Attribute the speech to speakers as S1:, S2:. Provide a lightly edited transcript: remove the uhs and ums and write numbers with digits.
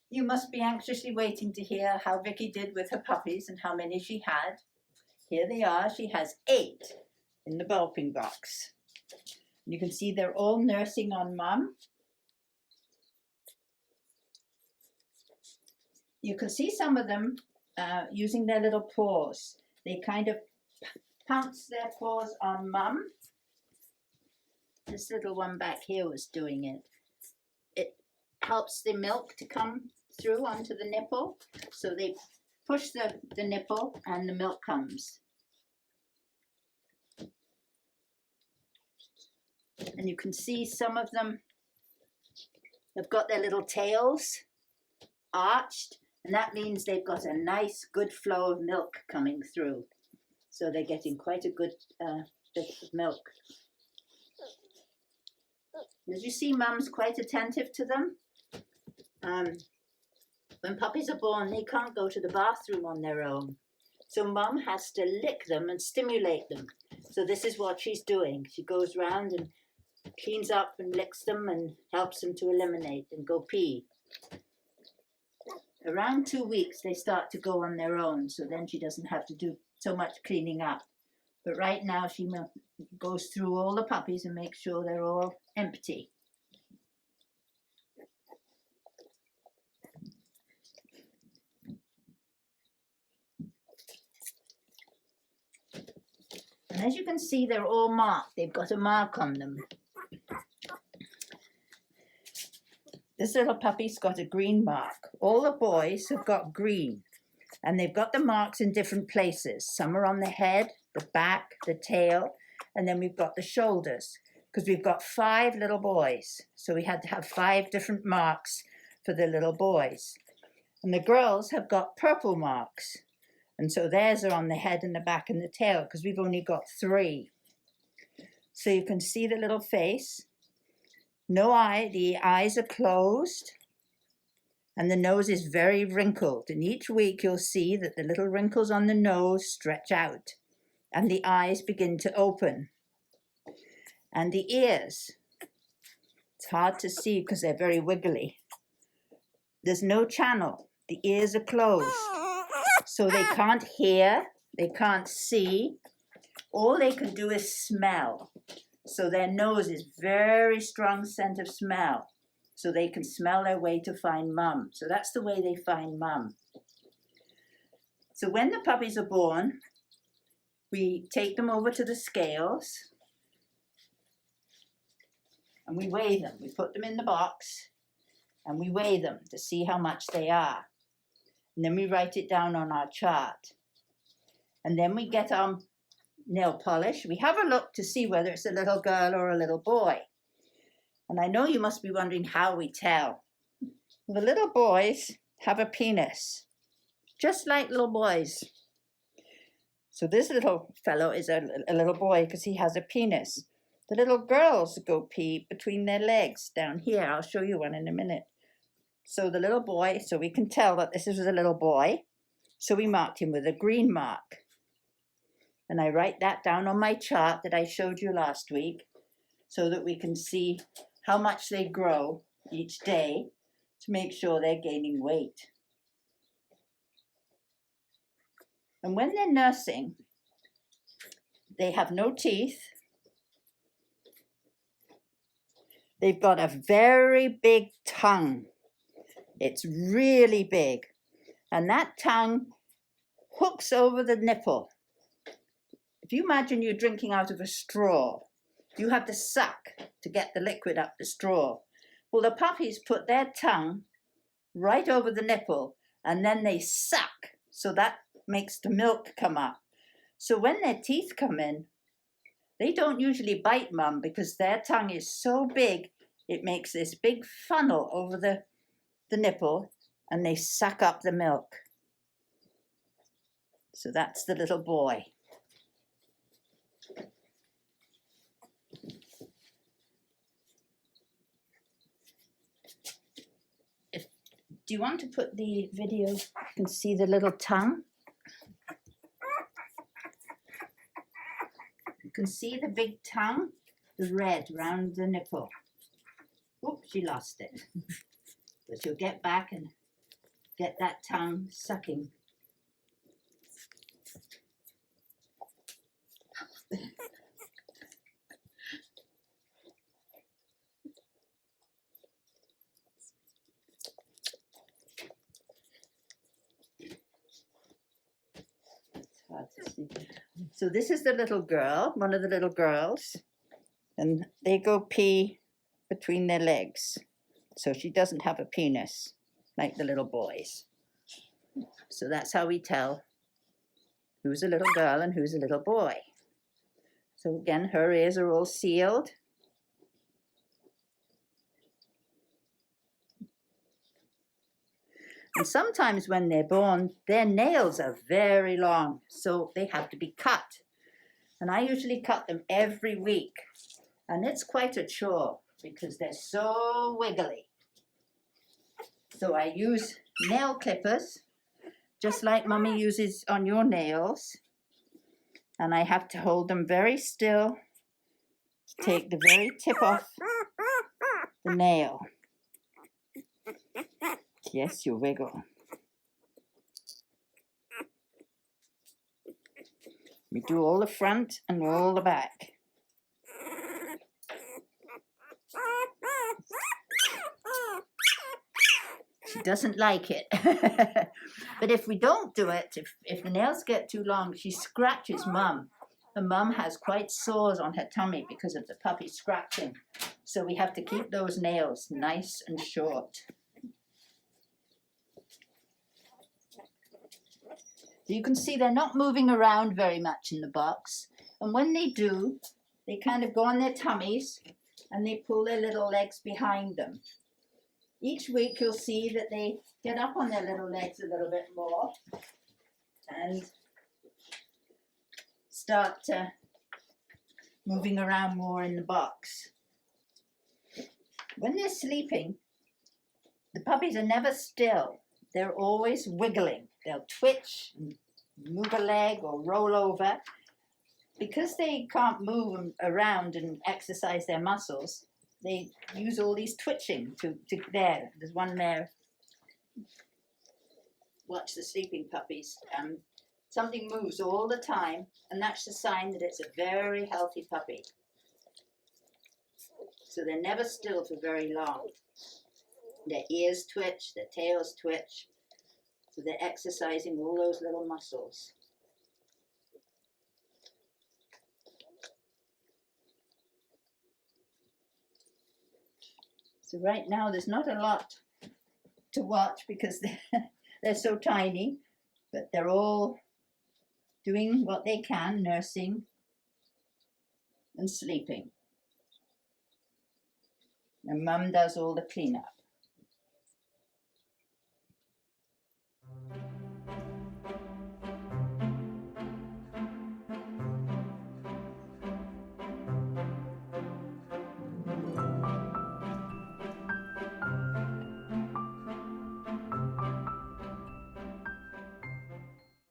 S1: You must be anxiously waiting to hear how Vikki did with her puppies and how many she had. Here they are. She has 8 in the whelping box. You can see they're all nursing on Mum. You can see some of them using their little paws. They kind of pounce their paws on Mum. This little one back here was doing it. It helps the milk to come through onto the nipple. So they push the nipple and the milk comes. And you can see some of them have got their little tails arched, and that means they've got a nice good flow of milk coming through. So they're getting quite a good bit of milk. As you see, Mum's quite attentive to them. When puppies are born, they can't go to the bathroom on their own. So Mum has to lick them and stimulate them. So this is what she's doing. She goes round and cleans up and licks them and helps them to eliminate and go pee. Around 2 weeks, they start to go on their own. So then she doesn't have to do so much cleaning up. But right now, she goes through all the puppies and makes sure they're all empty. And as you can see, they're all marked. They've got a mark on them. This little puppy's got a green mark. All the boys have got green. And they've got the marks in different places. Some are on the head, the back, the tail, and then we've got the shoulders. Because we've got 5 little boys. So we had to have 5 different marks for the little boys. And the girls have got purple marks. And so theirs are on the head and the back and the tail, because we've only got 3. So you can see the little face. No eye, the eyes are closed. And the nose is very wrinkled. And each week you'll see that the little wrinkles on the nose stretch out. And the eyes begin to open. And the ears. It's hard to see because they're very wiggly. There's no channel. The ears are closed. So they can't hear, they can't see. All they can do is smell. So their nose is very strong scent of smell. So they can smell their way to find Mum. So that's the way they find Mum. So when the puppies are born, we take them over to the scales and we weigh them. We put them in the box and we weigh them to see how much they are. And then we write it down on our chart. And then we get our nail polish. We have a look to see whether it's a little girl or a little boy. And I know you must be wondering how we tell. The little boys have a penis, just like little boys. So this little fellow is a little boy because he has a penis. The little girls go pee between their legs down here. I'll show you one in a minute. So the little boy, so we can tell that this is a little boy. So we marked him with a green mark. And I write that down on my chart that I showed you last week so that we can see how much they grow each day to make sure they're gaining weight. And when they're nursing, they have no teeth. They've got a very big tongue. It's really big. And that tongue hooks over the nipple. If you imagine you're drinking out of a straw, you have to suck to get the liquid up the straw. Well, the puppies put their tongue right over the nipple and then they suck. So that makes the milk come up. So when their teeth come in, they don't usually bite Mum because their tongue is so big, it makes this big funnel over the nipple and they suck up the milk. So that's the little boy. Do you want to put the video, you can see the little tongue? You can see the big tongue, the red round the nipple. Oops, she lost it. But she'll get back and get that tongue sucking. Hard to see. So this is the little girl, one of the little girls, and they go pee between their legs. So she doesn't have a penis like the little boys. So that's how we tell who's a little girl and who's a little boy. So again, her ears are all sealed. And sometimes when they're born, their nails are very long, so they have to be cut. And I usually cut them every week. And it's quite a chore because they're so wiggly. So I use nail clippers, just like Mummy uses on your nails. And I have to hold them very still to take the very tip off the nail. Yes, you wiggle. We do all the front and all the back. She doesn't like it. But if we don't do it, if the nails get too long, she scratches Mum. And Mum has quite sores on her tummy because of the puppy scratching. So we have to keep those nails nice and short. So you can see they're not moving around very much in the box. And when they do, they kind of go on their tummies and they pull their little legs behind them. Each week you'll see that they get up on their little legs a little bit more and start moving around more in the box. When they're sleeping, the puppies are never still. They're always wiggling. They'll twitch and move a leg or roll over. Because they can't move around and exercise their muscles, they use all these twitching to there. There's one there. Watch the sleeping puppies. Something moves all the time, and that's a sign that it's a very healthy puppy. So they're never still for very long. Their ears twitch, their tails twitch. So they're exercising all those little muscles. So right now there's not a lot to watch because they're so tiny, but they're all doing what they can, nursing and sleeping. And Mum does all the cleanup.